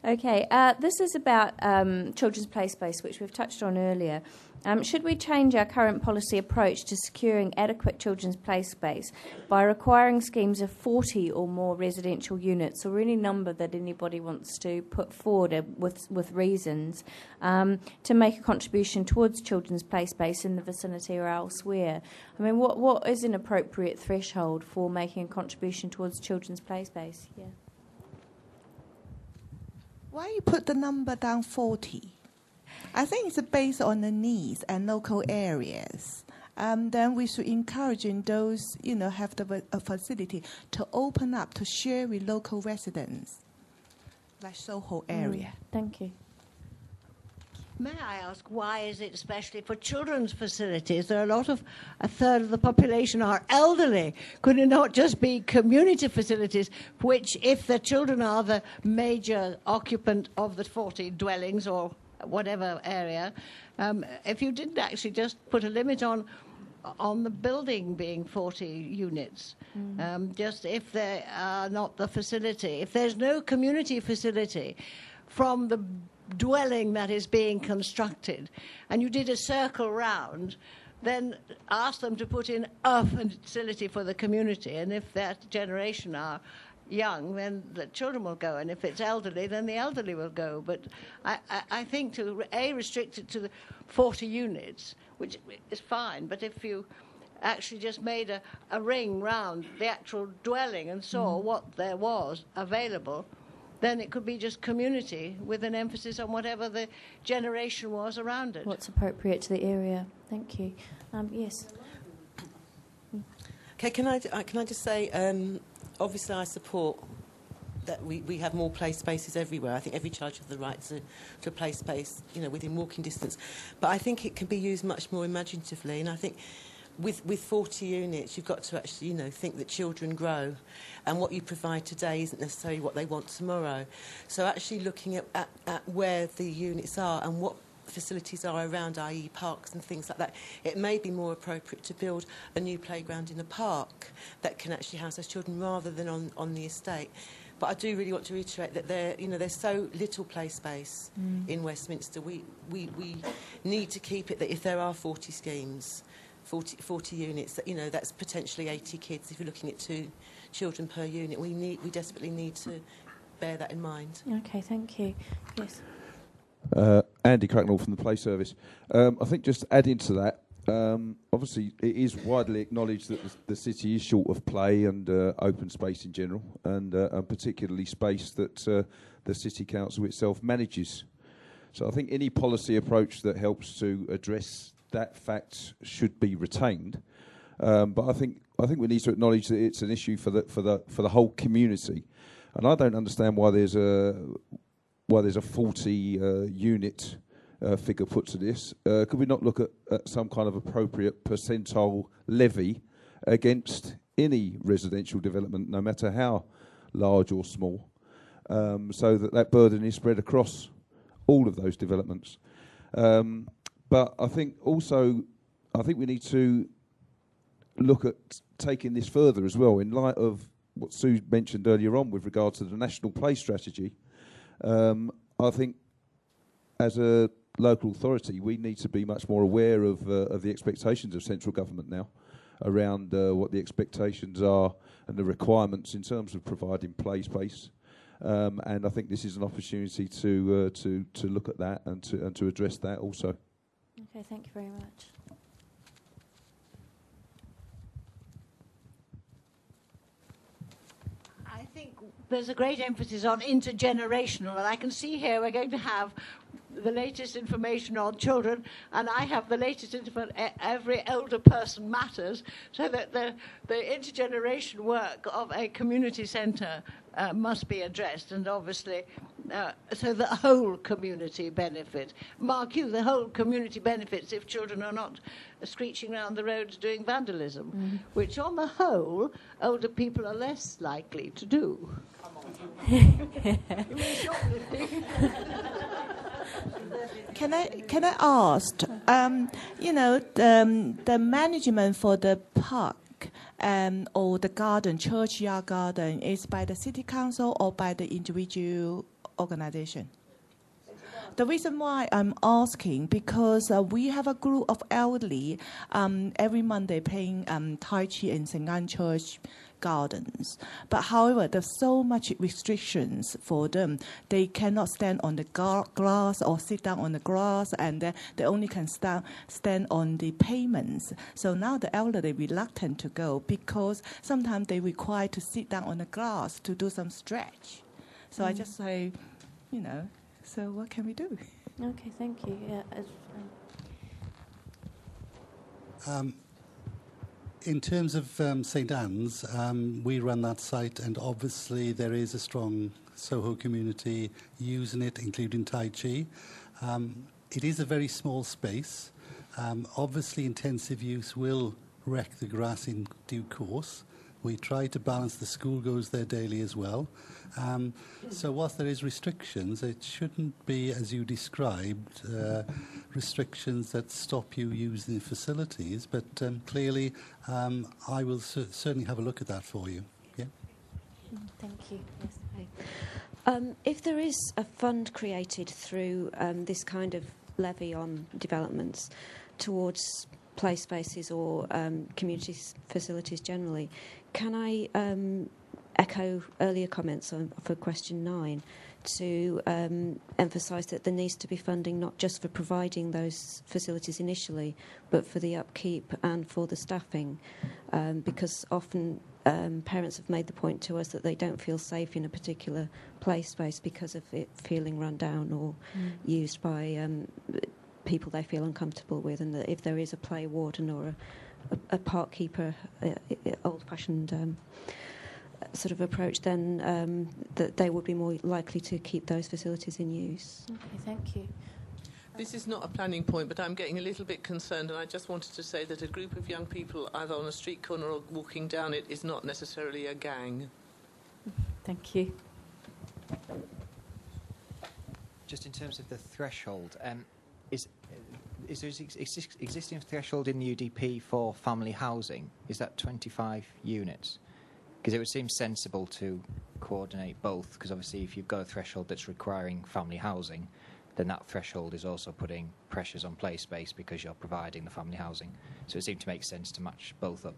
Okay, this is about children's play space, which we've touched on earlier. Should we change our current policy approach to securing adequate children's play space by requiring schemes of 40 or more residential units, or any number that anybody wants to put forward with reasons, to make a contribution towards children's play space in the vicinity or elsewhere? I mean, what is an appropriate threshold for making a contribution towards children's play space? Yeah. Why you put the number down 40? I think it's based on the needs and local areas. Then we should encourage those, have a facility to open up to share with local residents, like Soho area. Thank you. May I ask, why is it especially for children's facilities? There are a third of the population are elderly. Could it not just be community facilities, which, if the children are the major occupant of the 40 dwellings or whatever area, if you didn't actually just put a limit on the building being 40 units, just if they are not the facility, if there's no community facility from the dwelling that is being constructed, and you did a circle round, then ask them to put in a facility for the community, and if that generation are young, then the children will go, and if it's elderly, then the elderly will go. But I think to restrict it to the 40 units, which is fine, but if you actually just made a ring round the actual dwelling and saw what there was available, then it could be just community with an emphasis on whatever the generation was around it. What's appropriate to the area? Thank you. Yes. Okay, can I just say, obviously I support that we have more play spaces everywhere. I think every child should have the right to a play space, within walking distance. But I think it can be used much more imaginatively, and I think with 40 units, you've got to actually, think that children grow, and what you provide today isn't necessarily what they want tomorrow. So actually looking at where the units are and what facilities are around, i.e. parks and things like that, it may be more appropriate to build a new playground in a park that can actually house those children rather than on the estate. But I do really want to reiterate that there's so little play space in Westminster. We need to keep it that if there are 40 schemes, 40 units, that's potentially 80 kids. If you're looking at 2 children per unit, we desperately need to bear that in mind. Okay, thank you. Yes. Andy Cracknell from the Play Service. I think just adding to that, obviously it is widely acknowledged that the city is short of play and open space in general, and particularly space that the City Council itself manages. So I think any policy approach that helps to address that fact should be retained, but I think we need to acknowledge that it's an issue for the whole community, and I don't understand why there's a 40 unit figure put to this. Could we not look at some kind of appropriate percentile levy against any residential development, no matter how large or small, so that burden is spread across all of those developments? But I think we need to look at taking this further as well, in light of what Sue mentioned earlier on with regard to the national play strategy. I think as a local authority, we need to be much more aware of the expectations of central government now around what the expectations are and the requirements in terms of providing play space. And I think this is an opportunity to look at that and to address that also. Okay, thank you very much. I think there's a great emphasis on intergenerational, and I can see here we're going to have the latest information on children, and I have the latest information. Every elder person matters, so that the intergeneration work of a community centre must be addressed, and obviously so the whole community benefit. Mark you, the whole community benefits if children are not screeching around the roads doing vandalism, which on the whole older people are less likely to do. Can I ask, the management for the park or the garden, churchyard garden, is by the city council or by the individual organization. The reason why I'm asking, because we have a group of elderly every Monday playing Tai Chi in St. Anne Church Gardens. But however, there's so much restrictions for them. They cannot stand on the grass or sit down on the grass, and they only can stand on the pavements. So now the elderly are reluctant to go because sometimes they require to sit down on the grass to do some stretch. So I just say, so what can we do? Okay, thank you. Yeah. In terms of St. Anne's, we run that site, and obviously there is a strong Soho community using it, including Tai Chi. It is a very small space. Obviously, intensive use will wreck the grass in due course. We try to balance the school goes there daily as well. So whilst there is restrictions, it shouldn't be, as you described, restrictions that stop you using the facilities. But clearly, I will certainly have a look at that for you. Yeah. Thank you. Yes. Hi. If there is a fund created through this kind of levy on developments towards play spaces or community facilities generally, can I echo earlier comments for question 9 to emphasise that there needs to be funding not just for providing those facilities initially, but for the upkeep and for the staffing, because often parents have made the point to us that they don't feel safe in a particular play space because of it feeling run down or used by people they feel uncomfortable with, and that if there is a play warden or a park keeper, old-fashioned sort of approach, then that they would be more likely to keep those facilities in use. Okay, thank you. This is not a planning point, but I'm getting a little bit concerned, and I just wanted to say that a group of young people either on a street corner or walking down it is not necessarily a gang. Thank you. Just in terms of the threshold, is there existing threshold in the UDP for family housing? Is that 25 units? Because it would seem sensible to coordinate both, because obviously if you've got a threshold that's requiring family housing, then that threshold is also putting pressures on play space because you're providing the family housing. So it seemed to make sense to match both up.